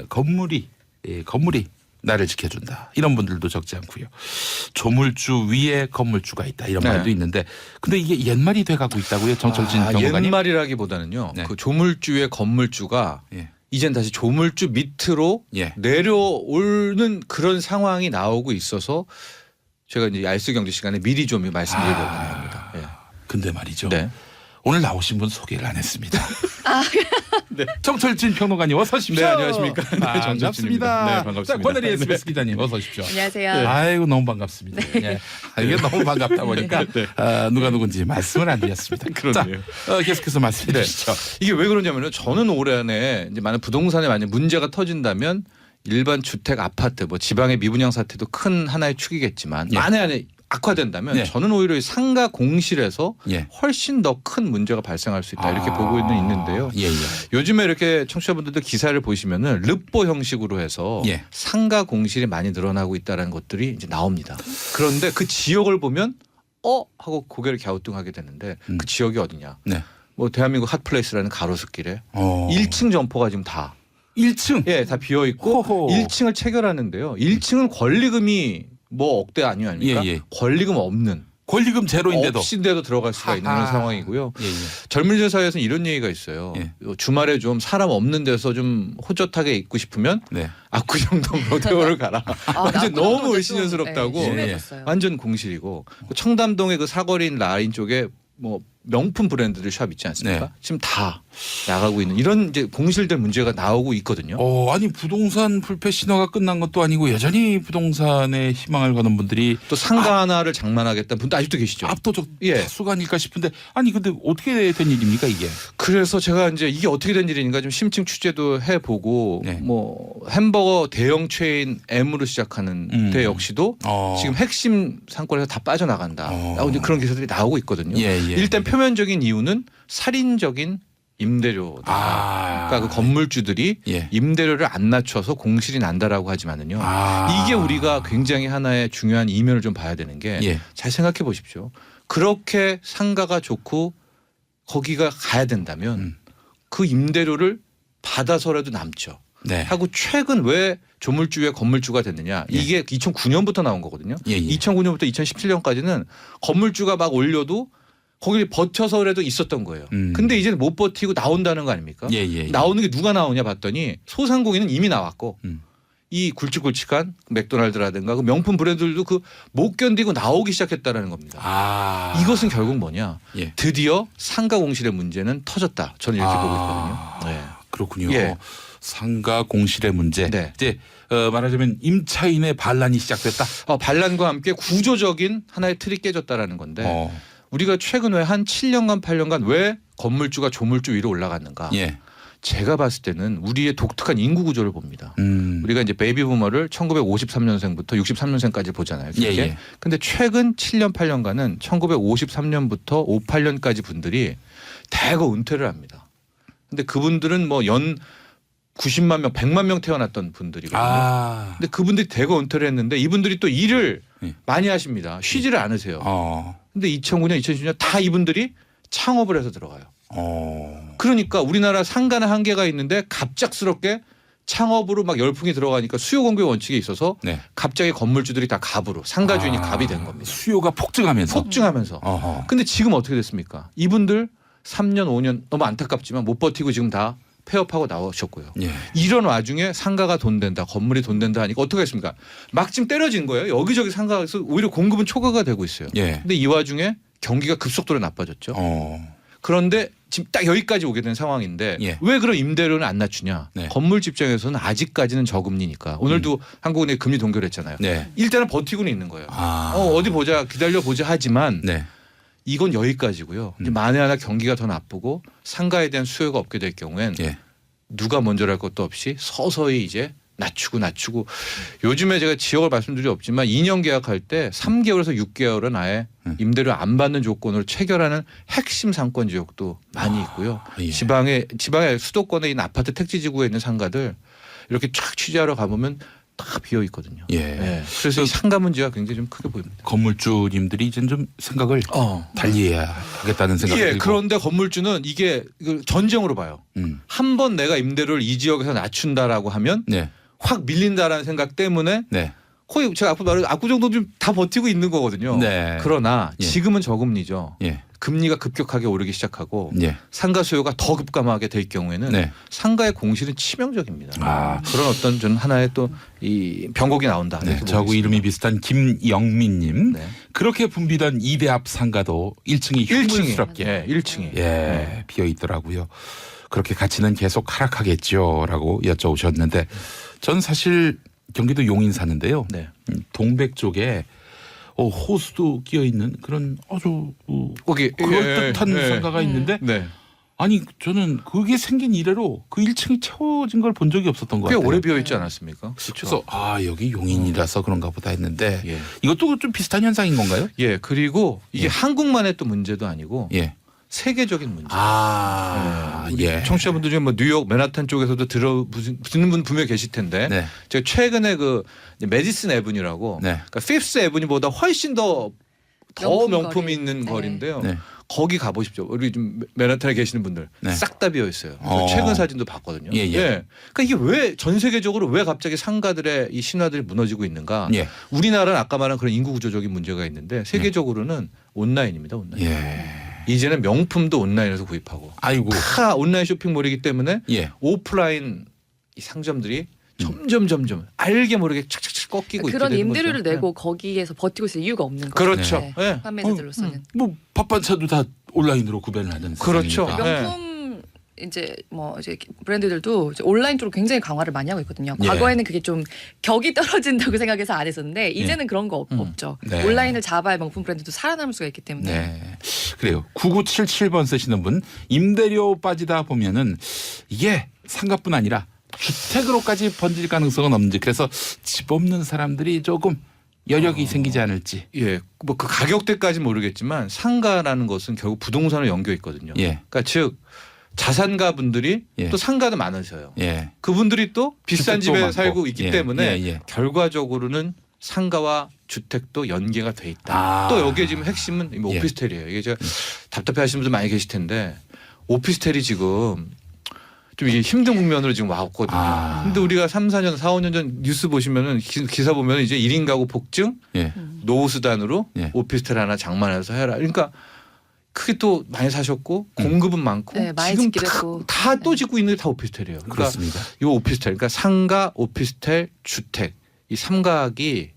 건물이 나를 지켜준다. 이런 분들도 적지 않고요. 조물주 위에 건물주가 있다. 이런 네. 말도 있는데, 근데 이게 옛말이 돼가고 있다고요, 정철진 평론가님? 옛말이라기보다는요. 네. 그 조물주의 건물주가 예. 이젠 다시 조물주 밑으로 예. 내려오는 그런 상황이 나오고 있어서 제가 이제 알쓰경제 시간에 미리 좀 말씀드리려고 합니다. 예. 근데 말이죠. 네. 오늘 나오신 분 소개를 안 했습니다. 정철진 평론가님 어서 오십시오. 네, 안녕하십니까. 네, 반갑습니다. 정철진입니다. 네, 반갑습니다. 자, 권혜리 SBS 기자님 어서 오십시오. 안녕하세요. 아이고 너무 반갑습니다. 예. 이게 너무 반갑다 보니까 누가 누군지 말씀을 안 드렸습니다. 그러네요. 자, 계속해서 말씀해 네. 주시죠. 이게 왜 그러냐면요. 저는 올해 안에 이제 많은 부동산에 만약 문제가 터진다면 일반 주택, 아파트, 뭐 지방의 미분양 사태도 큰 하나의 축이겠지만 예. 만에 악화된다면 네. 저는 오히려 이 상가 공실에서 예. 훨씬 더 큰 문제가 발생할 수 있다 이렇게 보고 있는데요. 예, 예. 요즘에 이렇게 청취자분들도 기사를 보시면은 르포 형식으로 해서 예. 상가 공실이 많이 늘어나고 있다는 것들이 이제 나옵니다. 그런데 그 지역을 보면 하고 고개를 갸우뚱하게 되는데 그 지역이 어디냐? 네. 뭐 대한민국 핫플레이스라는 가로수길에 1층 1층 점포가 지금 다 1층. 다 비어 있고 호호. 1층을 체결하는데요. 1층은 권리금이 뭐 억대 아닙니까? 예, 예. 권리금 없는 권리금 제로인데도. 없인데도 들어갈 수가 있는 그런 상황이고요. 예, 예. 젊은이들 사이에서는 이런 얘기가 있어요. 예. 주말에 좀 사람 없는 데서 좀 호젓하게 있고 싶으면 네. 압구정동 로데오를 가라. 완전 너무 을씨년스럽다고. 심해졌어요. 완전 공실이고 청담동의 그 사거리인 라인 쪽에 뭐 명품 브랜드들 샵 있지 않습니까? 네. 지금 다 나가고 있는 이런 이제 공실될 문제가 나오고 있거든요. 아니 부동산 불패 신화가 끝난 것도 아니고 여전히 부동산에 희망을 거는 분들이 또 상가 하나를 장만하겠다는 분도 아직도 계시죠. 압도적 예. 다수가 아닐까 싶은데 아니 근데 어떻게 된 일입니까 이게? 그래서 제가 이제 이게 어떻게 된 일인가 좀 심층 취재도 해보고 네. 뭐 햄버거 대형 체인 M으로 시작하는 데 역시도 지금 핵심 상권에서 다 빠져나간다. 이제 그런 기사들이 나오고 있거든요. 예, 예. 일단 표면적인 이유는 살인적인 임대료다. 그러니까 그 건물주들이 예. 임대료를 안 낮춰서 공실이 난다라고 하지만은요. 아. 이게 우리가 굉장히 하나의 중요한 이면을 좀 봐야 되는 게 잘 예. 생각해 보십시오. 그렇게 상가가 좋고 거기가 가야 된다면 그 임대료를 받아서라도 남죠. 네. 하고 최근 왜 조물주의 건물주가 됐느냐. 예. 이게 2009년부터 나온 거거든요. 예, 예. 2009년부터 2017년까지는 건물주가 막 올려도 거기 버텨서라도 있었던 거예요. 근데 이제는 못 버티고 나온다는 거 아닙니까? 예, 예, 예. 나오는 게 누가 나오냐 봤더니 소상공인은 이미 나왔고 이 굵직굵직한 맥도날드라든가 그 명품 브랜드들도 그 못 견디고 나오기 시작했다라는 겁니다. 이것은 결국 뭐냐? 예. 드디어 상가 공실의 문제는 터졌다. 저는 이렇게 보고 있거든요. 네. 그렇군요. 예. 상가 공실의 문제. 네. 이제 말하자면 임차인의 반란이 시작됐다. 반란과 함께 구조적인 하나의 틀이 깨졌다라는 건데 우리가 최근 한 7년간 8년간 왜 건물주가 조물주 위로 올라갔는가? 예. 제가 봤을 때는 우리의 독특한 인구 구조를 봅니다. 우리가 이제 베이비 부머를 1953년생부터 63년생까지 보잖아요. 예, 예. 근데 최근 7년 8년간은 1953년부터 58년까지 분들이 대거 은퇴를 합니다. 근데 그분들은 뭐 연 90만 명, 100만 명 태어났던 분들이거든요. 근데 그분들이 대거 은퇴를 했는데 이분들이 또 일을 예. 많이 하십니다. 쉬지를 않으세요. 근데 2009년, 2010년 다 이분들이 창업을 해서 들어가요. 그러니까 우리나라 상가는 한계가 있는데 갑작스럽게 창업으로 막 열풍이 들어가니까 수요 공급의 원칙에 있어서 네. 갑자기 건물주들이 다 갑으로 상가 주인이 갑이 된 겁니다. 수요가 폭증하면서. 폭증하면서. 근데 지금 어떻게 됐습니까? 이분들 3년 5년 너무 안타깝지만 못 버티고 지금 다 폐업하고 나오셨고요. 예. 이런 와중에 상가가 돈 된다, 건물이 돈 된다 하니까 어떻게 했습니까? 막 지금 때려진 거예요. 여기저기 상가에서 오히려 공급은 초과가 되고 있어요. 예. 근데 이 와중에 경기가 급속도로 나빠졌죠. 그런데 지금 딱 여기까지 오게 된 상황인데 예. 왜 그럼 임대료는 안 낮추냐? 네. 건물주 입장에서는 아직까지는 저금리니까 오늘도 한국은행 금리 동결했잖아요. 네. 일단은 버티고는 있는 거예요. 아. 어디 보자 기다려 보자 하지만 네. 이건 여기까지고요. 이제 만에 하나 경기가 더 나쁘고 상가에 대한 수요가 없게 될 경우엔 예. 누가 먼저랄 것도 없이 서서히 이제 낮추고 요즘에 제가 지역을 말씀드릴 수 없지만 2년 계약할 때 3개월에서 6개월은 아예 임대료 안 받는 조건으로 체결하는 핵심 상권 지역도 많이 있고요. 예. 지방의 수도권에 있는 아파트 택지 지구에 있는 상가들 이렇게 쫙 취재하러 가보면 다 비어 있거든요. 예. 네. 그래서 이 상가 문제가 굉장히 좀 크게 보입니다. 건물주님들이 이제 좀 생각을 달리해야 하겠다는 생각이 예, 들고. 그런데 건물주는 이게 전쟁으로 봐요. 음. 한 번 내가 임대료를 이 지역에서 낮춘다라고 하면 네. 확 밀린다라는 생각 때문에 네. 거의 제가 앞으로 말한 압구정도 좀 다 버티고 있는 거거든요. 네. 그러나 예. 지금은 저금리죠. 예. 금리가 급격하게 오르기 시작하고 예. 상가 수요가 더 급감하게 될 경우에는 네. 상가의 공실은 치명적입니다. 아. 그런 어떤 좀 하나의 또 이 변곡이 나온다. 네. 이렇게 보고 저하고 있습니다. 이름이 비슷한 김영민님. 네. 그렇게 붐비던 이대 앞 상가도 1층이 1층이 흉물스럽게 예, 1층이 예, 비어 있더라고요. 그렇게 가치는 계속 하락하겠죠라고 여쭤오셨는데 전 사실 경기도 용인 사는데요. 네. 동백 쪽에 호수도 끼어 있는 그런 아주 거기 그럴듯한 예, 예. 상가가 있는데 네. 아니 저는 그게 생긴 이래로 그 1층이 채워진 걸 본 적이 없었던 것 꽤 같아요. 오래 비어 있지 않았습니까? 그래서 여기 용인이라서 그런가 보다 했는데 예. 이것도 좀 비슷한 현상인 건가요? 예, 그리고 이게 예. 한국만의 또 문제도 아니고 예. 세계적인 문제. 우리 예. 청취자분들 중에 뭐 뉴욕 맨하탄 쪽에서도 듣는 분 분명히 계실 텐데 네. 제가 최근에 그 메디슨 애브뉴라고 네. 그러니까 피프스 애브뉴보다 훨씬 더 명품 명품이 거리. 있는 네. 거리인데요. 네. 거기 가보십시오. 우리 좀 맨하탄에 계시는 분들 네. 싹 다 비어 있어요. 어. 최근 사진도 봤거든요. 예, 예. 그러니까 이게 왜 전 세계적으로 왜 갑자기 상가들의 이 신화들이 무너지고 있는가? 예. 우리나라는 아까 말한 그런 인구 구조적인 문제가 있는데 세계적으로는 온라인입니다. 온라인. 예. 이제는 명품도 온라인에서 구입하고 아이고. 다 온라인 쇼핑몰이기 때문에 예. 오프라인 이 상점들이 점점 알게 모르게 착착착 꺾이고 그런 있게 되는 임대료를 거죠. 내고 거기에서 버티고 있을 이유가 없는 거죠. 그렇죠. 네. 네. 판매자들로서는. 뭐 밥반찬도 다 온라인으로 구별을 하는 그렇죠. 세상이니까. 네. 명품 이제 브랜드들도 이제 온라인 쪽으로 굉장히 강화를 많이 하고 있거든요. 예. 과거에는 그게 좀 격이 떨어진다고 생각해서 안 했었는데 이제는 그런 거 없죠. 네. 온라인을 잡아야 명품 브랜드도 살아남을 수가 있기 때문에. 네. 그래요. 9977번 쓰시는 분 임대료 빠지다 보면은 이게 상가뿐 아니라 주택으로까지 번질 가능성은 없는지 그래서 집 없는 사람들이 조금 여력이 생기지 않을지. 예, 뭐 그 가격대까지 모르겠지만 상가라는 것은 결국 부동산을 연결 있거든요. 예. 그러니까 즉 자산가 분들이 예. 또 상가도 많으셔요. 예. 그분들이 또 비싼 주택도 집에 많고. 살고 있기 예. 때문에 예. 예. 결과적으로는 상가와 주택도 연계가 돼 있다. 또 여기에 지금 핵심은 이 예. 오피스텔이에요. 이게 제가 답답해하시는 분들 많이 계실 텐데 오피스텔이 지금 좀 이게 힘든 국면으로 지금 와왔거든요. 근데 우리가 3, 4년, 4, 5년 전 뉴스 보시면은 기사 보면 이제 1인 가구 폭증, 예. 노후수단으로 예. 오피스텔 하나 장만해서 해라. 그러니까 크게 또 많이 사셨고 공급은 많고 네, 많이 지금 짓기도 했고. 다 또 네. 짓고 있는 게 다 오피스텔이에요. 그러니까 그렇습니다. 이 오피스텔, 그러니까 상가, 오피스텔, 주택 이 삼각이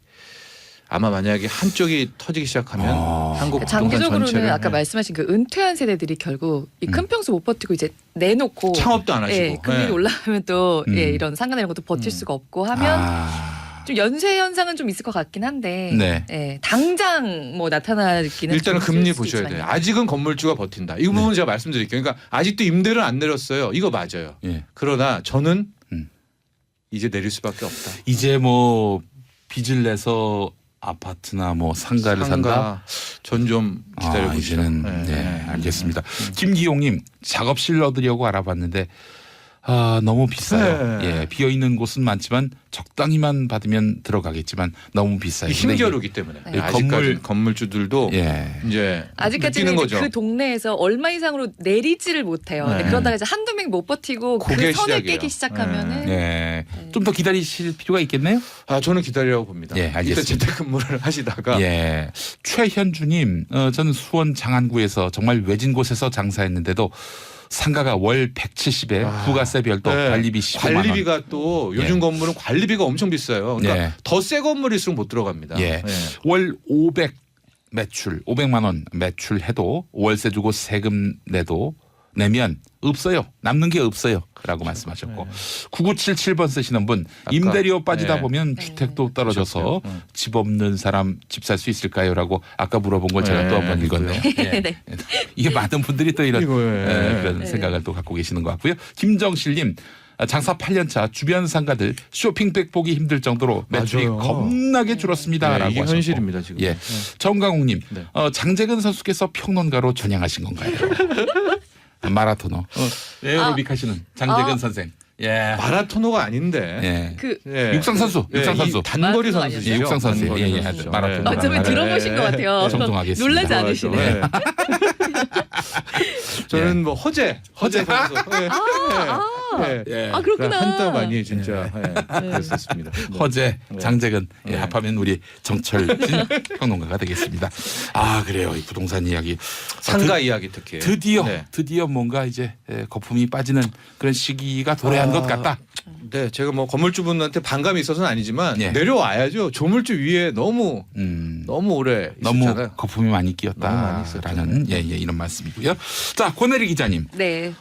아마 만약에 한쪽이 터지기 시작하면 한국 부동산 장기적으로는 전체를 아까 말씀하신 그 은퇴한 세대들이 결국 이 큰 평수 못 버티고 이제 내놓고 창업도 안 하시고 예, 금리가 네. 올라가면 또 음. 예, 이런 상가나 이런 것도 버틸 수가 없고 하면 좀 연쇄 현상은 좀 있을 것 같긴 한데 네. 예, 당장 뭐 나타나기는 일단은 좀 금리 있을 수도 보셔야 있지만요. 돼요. 아직은 건물주가 버틴다. 이 부분 은 제가 말씀드릴게요. 그러니까 아직도 임대료는 안 내렸어요. 이거 맞아요. 예. 그러나 저는 음. 이제 내릴 수밖에 없다. 이제 뭐 빚을 내서 아파트나 뭐 상가를 산다. 전 좀 기다려 보시죠. 이제는 네, 알겠습니다. 김기용님 작업실 넣으려고 알아봤는데 너무 비싸요. 네. 예, 비어 있는 곳은 많지만 적당히만 받으면 들어가겠지만 너무 비싸요. 근데 힘겨루기 때문에 네. 아직까지 건물주들도 예. 이제 아직까지는 느끼는 이제 거죠. 그 동네에서 얼마 이상으로 내리지를 못해요. 네. 그러다가 이제 한두 명 못 버티고 그 그게 선을 시작이에요. 깨기 시작하면은 네. 좀 더 기다리실 필요가 있겠네요. 저는 기다리라고 봅니다. 예, 알겠습니다. 일단 재택근무를 하시다가 예. 최현주님, 저는 수원 장안구에서 정말 외진 곳에서 장사했는데도 상가가 월 170에 부가세 별도 네. 관리비 15만 원. 관리비가 또 요즘 예. 건물은 관리비가 엄청 비싸요. 그러니까 네. 더 새 건물일수록 못 들어갑니다. 예. 월 500 매출 500만 원 매출해도 월세 주고 세금 내면 없어요. 남는 게 없어요. 라고 말씀하셨고 9977번 쓰시는 분 임대료 빠지다 네. 보면 주택도 떨어져서 집 없는 사람 집 살 수 있을까요? 라고 아까 물어본 걸 제가 또 한 번 읽었네요. 예. 네. 이게 많은 분들이 또 이런 그런 네. 생각을 또 갖고 계시는 것 같고요. 김정실님 장사 8년차 주변 상가들 쇼핑백 보기 힘들 정도로 매출이 맞아요. 겁나게 줄었습니다라고 네, 이게 하셨고. 현실입니다 지금. 예. 정강욱님 네. 장재근 선수께서 평론가로 전향하신 건가요? 마라토너 에어로빅 하시는 장재근 선생. 예. 마라토너가 아닌데. 예. 그 예. 육상 선수. 예, 육상 이 선수. 단거리 마라토너 선수죠. 예, 육상 선수. 단거리 예, 예. 선수죠. 마라톤. 네. 어쩌면 들어보신 것 같아요. 정정하겠습니다. 놀라지 않으시네. 네. 저는 뭐 허재 선수. 예. 아 그렇구나. 한땀 많이 진짜 그랬었습니다. 허재, 네. 장재근 예, 네. 합하면 우리 정철진 평론가가 되겠습니다. 아 그래요. 이 부동산 이야기. 상가 이야기 특히. 드디어 뭔가 이제 거품이 빠지는 그런 시기가 도래한 것 같다. 네, 제가 뭐 건물주분한테 반감이 있어서는 아니지만 예. 내려와야죠. 조물주 위에 너무 오래 너무 있었잖아요. 거품이 많이 너무 많이 끼었다라는 있었죠. 예, 이런 말씀이고요. 자, 권혜리 기자님. 네.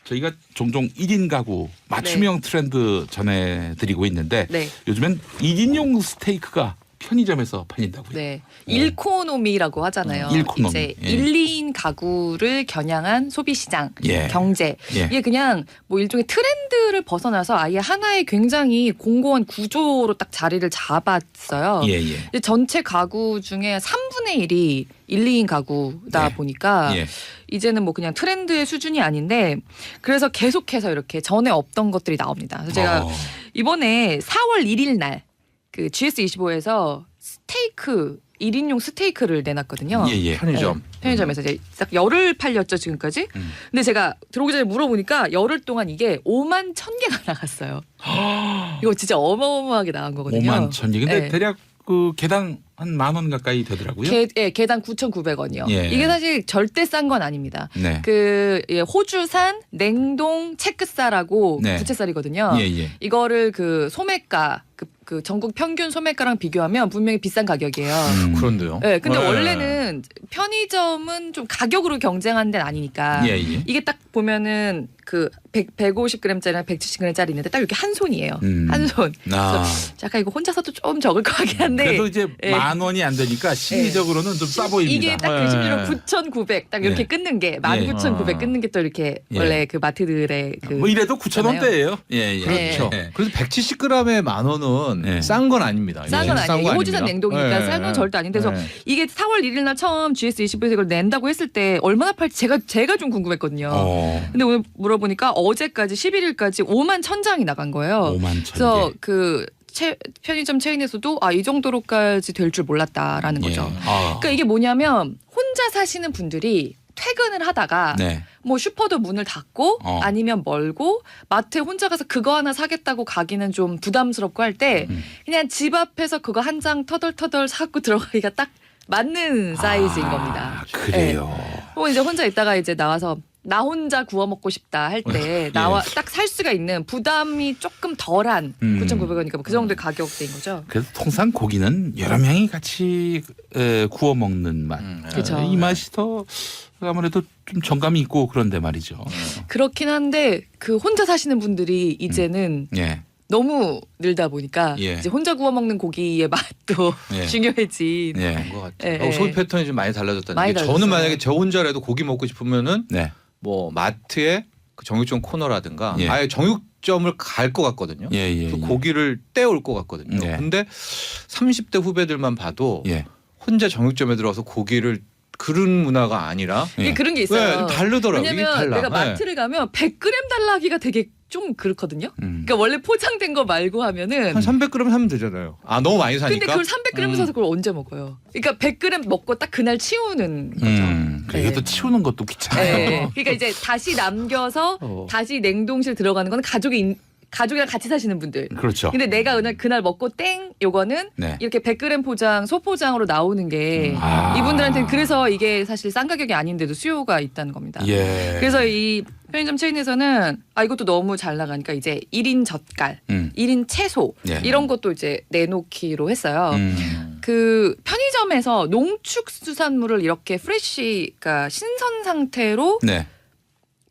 저희가 종종 1인 가구 맞춤형 트렌드 전해드리고 있는데 네. 요즘엔 1인용 스테이크가 편의점에서 팔린다고요. 네. 일코노미라고 하잖아요. 일코노미. 이제 예. 1, 2인 가구를 겨냥한 소비시장, 예. 경제. 예. 이게 그냥 뭐 일종의 트렌드를 벗어나서 아예 하나의 굉장히 공고한 구조로 딱 자리를 잡았어요. 예, 예. 근데 전체 가구 중에 3분의 1이 1, 2인 가구다 예. 보니까 예. 이제는 뭐 그냥 트렌드의 수준이 아닌데 그래서 계속해서 이렇게 전에 없던 것들이 나옵니다. 그래서 제가 이번에 4월 1일 날 그 GS25에서 스테이크 1인용 스테이크를 내놨거든요. 예, 예. 편의점. 네, 편의점에서 이제 딱 열흘 팔렸죠 지금까지. 음. 근데 제가 들어오기 전에 물어보니까 열흘 동안 이게 5만 1,000개가 나갔어요. 이거 진짜 어마어마하게 나간 거거든요. 5만 1,000개. 근데 네. 대략 그 개당 한 10,000원 가까이 되더라고요. 개당 9,900원이요. 예. 이게 사실 절대 싼 건 아닙니다. 네. 예, 호주산 냉동 체크쌀하고 네. 부채쌀이거든요. 예, 예. 이거를 그 소매가 그 전국 평균 소매가랑 비교하면 분명히 비싼 가격이에요. 그런데요. 네, 근데 네. 원래는 편의점은 좀 가격으로 경쟁하는 데는 아니니까 예, 예. 이게 딱 보면은 그 150g짜리랑 170g짜리 있는데 딱 이렇게 한 손이에요. 한 손. 아. 잠깐 이거 혼자서도 좀 적을 것 같긴 한데 그래도 이제 예. 10,000원이 안 되니까 심리적으로는 좀 싸 보입니다. 이게 딱 네. 글씨로 9,900 딱 이렇게 네. 끊는 게 19,900 끊는 게 또 이렇게 예. 원래 그 마트들의 그 뭐 이래도 9,000원대예요. 예, 예. 그렇죠. 예. 그래서 170g에 10,000원은 네. 싼 건 아닙니다. 싼 건 예, 아니에요. 거 호주산 아닙니다. 냉동이니까 네. 싼 건 절대 아닌데 그래서 네. 이게 4월 1일 날 처음 GS25에서 이걸 낸다고 했을 때 얼마나 팔지 제가 좀 궁금했거든요. 근데 오늘 물어보니까 어제까지 11일까지 5만 1,000장이 나간 거예요. 5만 1,000개. 그래서 그 편의점 체인에서도 이 정도로까지 될 줄 몰랐다라는 거죠. 예. 아. 그러니까 이게 뭐냐면 혼자 사시는 분들이 퇴근을 하다가 네. 뭐 슈퍼도 문을 닫고 아니면 멀고 마트에 혼자 가서 그거 하나 사겠다고 가기는 좀 부담스럽고 할 때 그냥 집 앞에서 그거 한 장 터덜터덜 사고 들어가기가 딱 맞는 사이즈인 겁니다. 그래요. 혹은 이제 혼자 있다가 이제 나와서 나 혼자 구워 먹고 싶다 할 때 나와 딱 살 수가 있는 부담이 조금 덜한 9,900원이니까 그 정도의 가격대인 거죠. 그래서 통상 고기는 여러 명이 같이 구워 먹는 맛. 그쵸. 이 맛이 더 아무래도 좀 정감이 있고 그런데 말이죠. 그렇긴 한데 그 혼자 사시는 분들이 이제는 예. 너무 늘다 보니까 예. 이제 혼자 구워 먹는 고기의 맛도 예. 중요해진. 예. 그런 것 같아요. 예, 예. 소비 패턴이 좀 많이 달라졌다는 많이 게 저는 달라졌어요. 만약에 저 혼자라도 고기 먹고 싶으면은 네. 뭐 마트에 그 정육점 코너라든가 예. 아예 정육점을 갈 것 같거든요. 예, 예, 그 예. 고기를 떼올 것 같거든요. 네. 근데 30대 후배들만 봐도 예. 혼자 정육점에 들어가서 고기를 그런 문화가 아니라 예. 이게 그런 게 있어요. 네, 다르더라고요. 이게 왜냐면 달라. 내가 네. 마트를 가면 100g 달라 하기가 되게 좀 그렇거든요. 음. 그러니까 원래 포장된 거 말고 하면은 한 300g 하면 되잖아요. 아 너무 많이 사니까. 근데 그걸 300g 사서 그걸 언제 먹어요? 그러니까 100g 먹고 딱 그날 치우는 거죠. 그게 또 네. 치우는 것도 귀찮아요. 네. 그러니까 이제 다시 남겨서 다시 냉동실 들어가는 건 가족이랑 같이 사시는 분들. 그렇죠. 근데 내가 그날 먹고 땡 요거는 네. 이렇게 100g 포장 소포장으로 나오는 게 아. 이분들한테는 그래서 이게 사실 싼 가격이 아닌데도 수요가 있다는 겁니다. 예. 그래서 이 편의점 체인에서는 이것도 너무 잘 나가니까 이제 1인 젓갈, 1인 채소 예. 이런 것도 이제 내놓기로 했어요. 그 편의점에서 농축수산물을 이렇게 프레시, 그러니까 신선 상태로 네.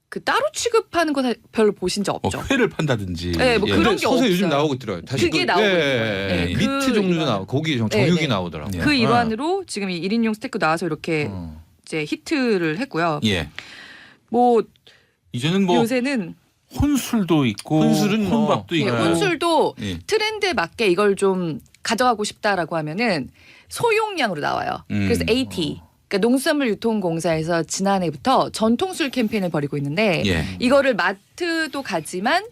그 따로 취급하는 거 별로 보신 적 없죠. 회를 판다든지. 네, 뭐 예. 그런 게 서서히 없어요. 요즘 나오고 있더라고요. 다시 그게 또- 나오고 예, 있어요. 예, 예. 네, 미트 그 종류도 일반- 나오고 고기 네, 정육이 네. 나오더라고요. 그 예. 일환으로 지금 이 1인용 스테이크 나와서 이렇게 이제 히트를 했고요. 예. 뭐 이제는 뭐 요새는 혼술도 있고 혼술은 뭐- 혼밥도 예, 있고. 혼술도 예. 트렌드에 맞게 이걸 좀 가져가고 싶다라고 하면은 소용량으로 나와요. 그래서 AT, 그러니까 농수산물 유통공사에서 지난해부터 전통술 캠페인을 벌이고 있는데 예. 이거를 마트도 가지만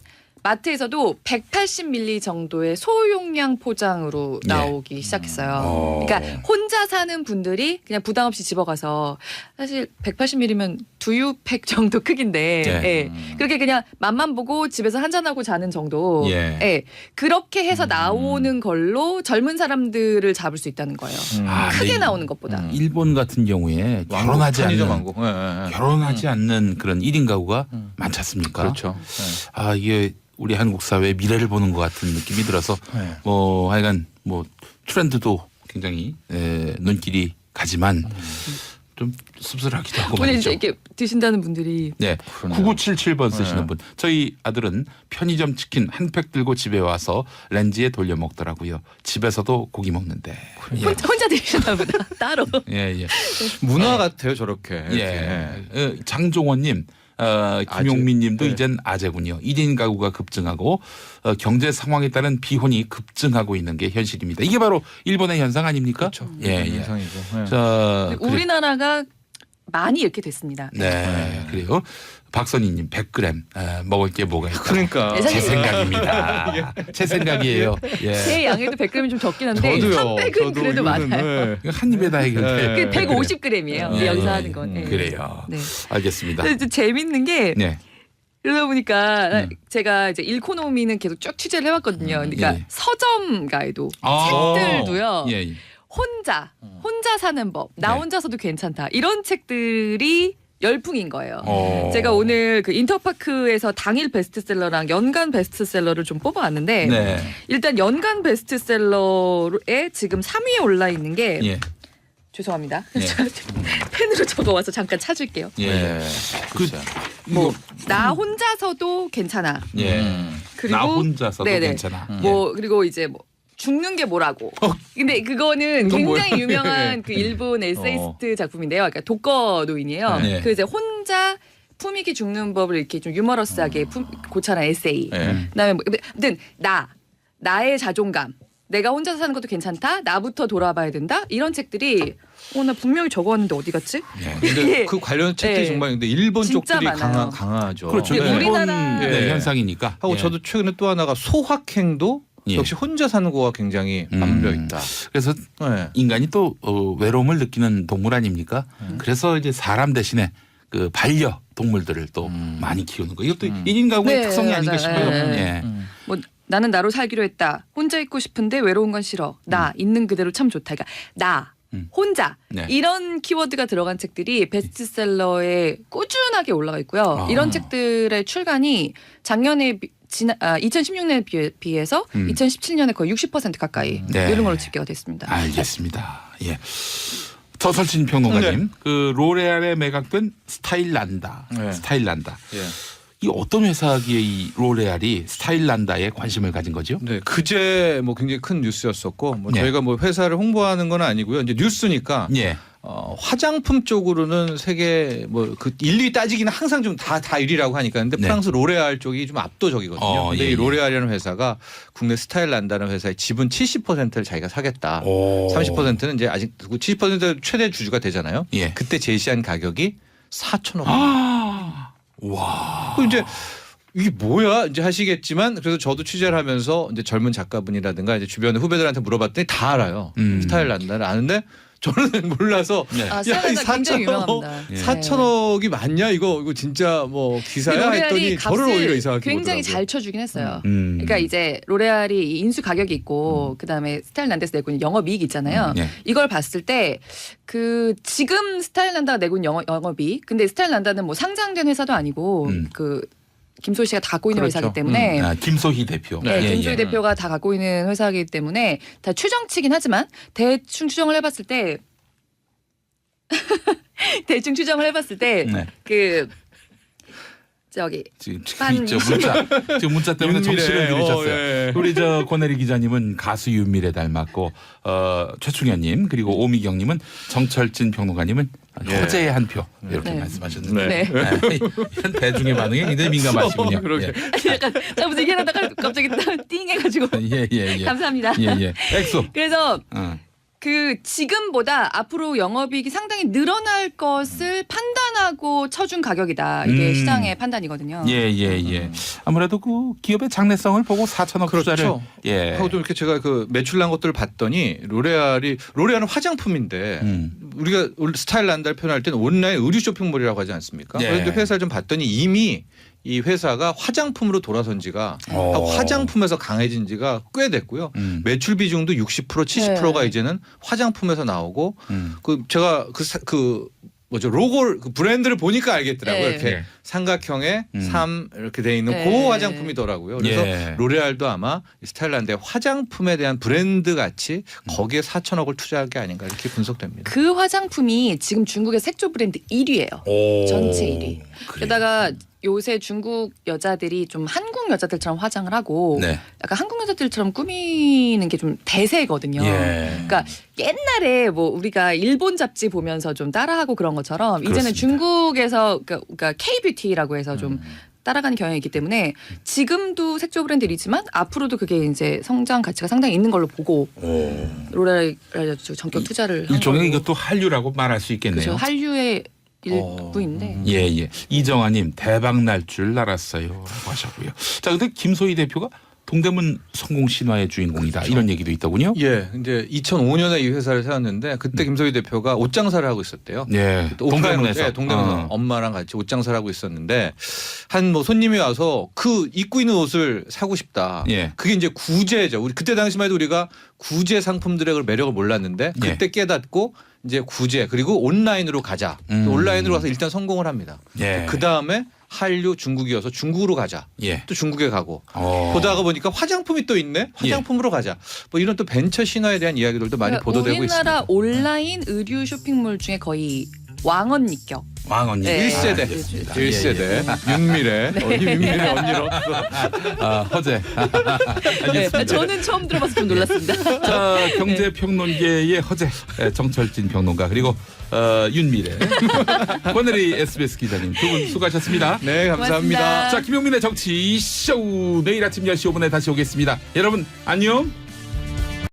마트에서도 180ml 정도의 소용량 포장으로 예. 나오기 시작했어요. 그러니까 혼자 사는 분들이 그냥 부담 없이 집어가서 사실 180ml면 두유팩 정도 크기인데 예. 예. 그렇게 그냥 맛만 보고 집에서 한잔하고 자는 정도 예. 예. 그렇게 해서 나오는 걸로 젊은 사람들을 잡을 수 있다는 거예요. 아, 크게 네. 나오는 것보다. 일본 같은 경우에 결혼하지 편의점 않는 왕국. 예, 예, 예. 결혼하지 않는 그런 1인 가구가 많지 않습니까? 그렇죠. 예. 아 이게 우리 한국 사회의 미래를 보는 것 같은 느낌이 들어서 네. 뭐 하여간 뭐 트렌드도 굉장히 눈길이 가지만 좀 씁쓸하기도 하고 오늘 말이죠. 이제 이렇게 드신다는 분들이 네, 그러네요. 9977번 쓰시는 네. 분. 저희 아들은 편의점 치킨 한 팩 들고 집에 와서 렌지에 돌려 먹더라고요. 집에서도 고기 먹는데. 혼자 드시나 보다. 따로. 예, 예. 문화 같아요, 저렇게. 이렇게. 예. 장종원님, 김용민님도 네. 이젠 아재군요. 1인 가구가 급증하고 경제 상황에 따른 비혼이 급증하고 있는 게 현실입니다. 이게 바로 일본의 현상 아닙니까? 그렇죠. 예, 예. 현상이죠. 예. 자, 우리나라가 많이 이렇게 됐습니다. 네, 그래요. 박선희님 100g 먹을 게 뭐가 있다. 그러니까. 네, 제 사실- 생각입니다. 제 생각이에요. 예. 제 양에도 100g이 좀 적긴 한데 저도요. 300은 저도 그래도 이거는, 많아요. 예. 이거 한 입에 다 해결돼. 그 150g이에요. 예, 여기서 예, 하는 건. 예. 그래요. 네. 알겠습니다. 근데 좀 재밌는 게 네. 그러다 보니까 제가 이제 일코노미는 계속 쭉 취재를 해왔거든요. 그러니까 예. 서점 가이도 아. 책들도요. 예, 예. 혼자 사는 법, 나 네. 혼자서도 괜찮다 이런 책들이 열풍인 거예요. 어. 제가 오늘 그 인터파크에서 당일 베스트셀러랑 연간 베스트셀러를 좀 뽑아왔는데 네. 일단 연간 베스트셀러에 지금 3위에 올라 있는 게 예. 죄송합니다. 예. 펜으로 적어와서 잠깐 찾을게요. 예. 예. 그 뭐 나 혼자서도 괜찮아. 예. 그리고 나 혼자서도 네네. 괜찮아. 뭐 그리고 이제 뭐 죽는 게 뭐라고. 근데 그거는 그건 굉장히 뭐야? 유명한 그 일본 에세이스트 작품인데요. 그러니까 독거 노인이에요. 네. 그 이제 혼자 품위기 죽는 법을 이렇게 좀 유머러스하게 고찰한 에세이. 예. 그다음에 뭐 아무튼 나의 자존감. 내가 혼자 사는 것도 괜찮다. 나부터 돌아봐야 된다. 이런 책들이 나 분명히 적었는데 어디 갔지? 예. 근데 그 관련 책들이 네. 정말 근데 일본 진짜 쪽들이 많아요. 강하죠. 그렇죠. 네. 일본 우리나라- 네, 예. 현상이니까. 하고 예. 저도 최근에 또 하나가 소확행도 예. 역시 혼자 사는 거가 굉장히 맞물려 있다. 그래서 네. 인간이 또 외로움을 느끼는 동물 아닙니까? 그래서 이제 사람 대신에 그 반려 동물들을 또 많이 키우는 거. 이것도 1인 가구의 네, 특성이 아닌가 맞아요. 싶어요. 네. 예. 뭐 나는 나로 살기로 했다. 혼자 있고 싶은데 외로운 건 싫어. 나 있는 그대로 참 좋다. 그러니까 나 혼자 네. 이런 키워드가 들어간 책들이 베스트셀러에 꾸준하게 올라가 있고요. 아. 이런 책들의 출간이 작년에 2016년에 비해서 2017년에 거의 60% 가까이 네. 이런 걸로 집계가 됐습니다. 알겠습니다. 예. 서설진 평론가님, 그 로레알에 매각된 스타일란다. 네. 스타일란다. 예. 이 어떤 회사기에 이 로레알이 스타일란다에 관심을 가진 거죠? 네, 그제 뭐 굉장히 큰 뉴스였었고 뭐 네. 저희가 뭐 회사를 홍보하는 건 아니고요. 이제 뉴스니까 예. 화장품 쪽으로는 세계 뭐 그 1, 2위 따지기는 항상 좀 다 1위라고 하니까 근데 네. 프랑스 로레알 쪽이 좀 압도적이거든요. 근데 예, 이 예. 로레알이라는 회사가 국내 스타일란다는 회사의 지분 70%를 자기가 사겠다. 오. 30%는 이제 아직 70% 최대 주주가 되잖아요. 예. 그때 제시한 가격이 4천억 원. 아. 와. 그 이제 이게 뭐야 이제 하시겠지만 그래서 저도 취재를 하면서 이제 젊은 작가분이라든가 이제 주변의 후배들한테 물어봤더니 다 알아요. 스타일란다를 아는데 저는 몰라서 네. 아, 야, 이 스타일란다 굉장히 4천억, 유명합니다. 예. 4천억이 맞냐 이거 진짜 뭐 기사야 로레알이 했더니 저를 오히려 값을 이상하게 굉장히 보더라고요. 잘 쳐주긴 했어요. 그러니까 이제 로레알이 이 인수 가격이 있고 그다음에 스타일란다에서 내고 있는 영업이익 있잖아요. 예. 이걸 봤을 때 그 지금 스타일란다가 내고 있는 영업이익 근데 스타일란다는 뭐 상장된 회사도 아니고 그 김소희 씨가 다 갖고 있는 그렇죠. 회사이기 때문에 김소희 대표. 네, 예, 김소희 예. 대표가 다 갖고 있는 회사이기 때문에 다 추정치긴 하지만 대충 추정을 해봤을 때 대충 추정을 해봤을 때 네. 그 저기 지금 한 있죠 지금 문자 때문에 윤미래. 정신을 잃으셨어요. 예. 우리 저 권혜리 기자님은 가수 윤미래 닮았고 최충현님 그리고 오미경님은 정철진 평론가님은 예. 허재의 한 표 이렇게 네. 말씀하셨는데 네. 이런 대중의 반응에 굉장히 민감하시군요. 그러게. 약간 무슨 얘기하다가 갑자기 띵 해가지고 예예예. 감사합니다. 예예. 엑소. 그래서 어. 그 지금보다 앞으로 영업이익이 상당히 늘어날 것을 판단하고 쳐준 가격이다. 이게 시장의 판단이거든요. 예예예. 아무래도 그 기업의 장래성을 보고 4천억 투자를 그렇죠. 예. 하고도 이렇게 제가 그 매출 난 것들을 봤더니 로레알은 화장품인데 우리가 스타일 난다를 표현할 때는 온라인 의류 쇼핑몰이라고 하지 않습니까? 예. 그런데 회사를 좀 봤더니 이미 이 회사가 화장품으로 돌아선 지가 화장품에서 강해진 지가 꽤 됐고요. 매출 비중도 60% 70%가 네. 이제는 화장품에서 나오고 그 제가 그 뭐죠 로고를 그 브랜드를 보니까 알겠더라고요. 네. 이렇게 네. 삼각형에 3 이렇게 돼 있는 네. 그 화장품이더라고요. 그래서 예. 로레알도 아마 스타일란드의 화장품에 대한 브랜드 가치 거기에 4천억을 투자할 게 아닌가 이렇게 분석됩니다. 그 화장품이 지금 중국의 색조 브랜드 1위예요. 오. 전체 1위. 그래요. 게다가 요새 중국 여자들이 좀 한국 여자들처럼 화장을 하고 네. 약간 한국 여자들처럼 꾸미는 게 좀 대세거든요. 예. 그러니까 옛날에 뭐 우리가 일본 잡지 보면서 좀 따라하고 그런 것처럼 이제는 그렇습니다. 중국에서 그러니까 K-뷰티라고 해서 좀 따라가는 경향이 있기 때문에 지금도 색조 브랜드이지만 앞으로도 그게 이제 성장 가치가 상당히 있는 걸로 보고 로레알 전격 투자를 한 일종의 걸로. 이것도 한류라고 말할 수 있겠네요. 그렇죠. 한류의 일부인데. 예예. 이정아님 대박 날 줄 알았어요. 하셨고요. 자, 근데 김소희 대표가 동대문 성공 신화의 주인공이다 이런 얘기도 있더군요. 예, 이제 2005년에 이 회사를 세웠는데 그때 김소희 대표가 옷 장사를 하고 있었대요. 예. 동대문에서. 네, 동대문에서 엄마랑 같이 옷 장사를 하고 있었는데 한 뭐 손님이 와서 그 입고 있는 옷을 사고 싶다. 예. 그게 이제 구제죠. 우리 그때 당시만 해도 우리가 구제 상품들의 그 매력을 몰랐는데 그때 깨닫고 이제 구제 그리고 온라인으로 가자. 온라인으로 가서 일단 성공을 합니다. 예. 그 다음에 한류 중국이어서 중국으로 가자. 예. 또 중국에 가고 어. 보다가 보니까 화장품이 또 있네. 화장품으로 가자. 뭐 이런 또 벤처 신화에 대한 이야기들도 많이 그러니까 보도되고 우리나라 있습니다. 온라인 의류 쇼핑몰 중에 거의 왕언니격. 왕언니. 네. 1세대. 알겠습니다. 1세대. 윤미래. 윤미래 언니로. 허재. 네, 알겠습니다. 저는 처음 들어봐서 좀 놀랐습니다. 자, 경제평론계의 허재, 정철진 평론가 그리고 윤미래, 권혜리 SBS 기자님 두 분 수고하셨습니다. 네, 감사합니다. 고맙습니다. 자, 김용민의 정치 쇼 내일 아침 10시 5분에 다시 오겠습니다. 여러분 안녕.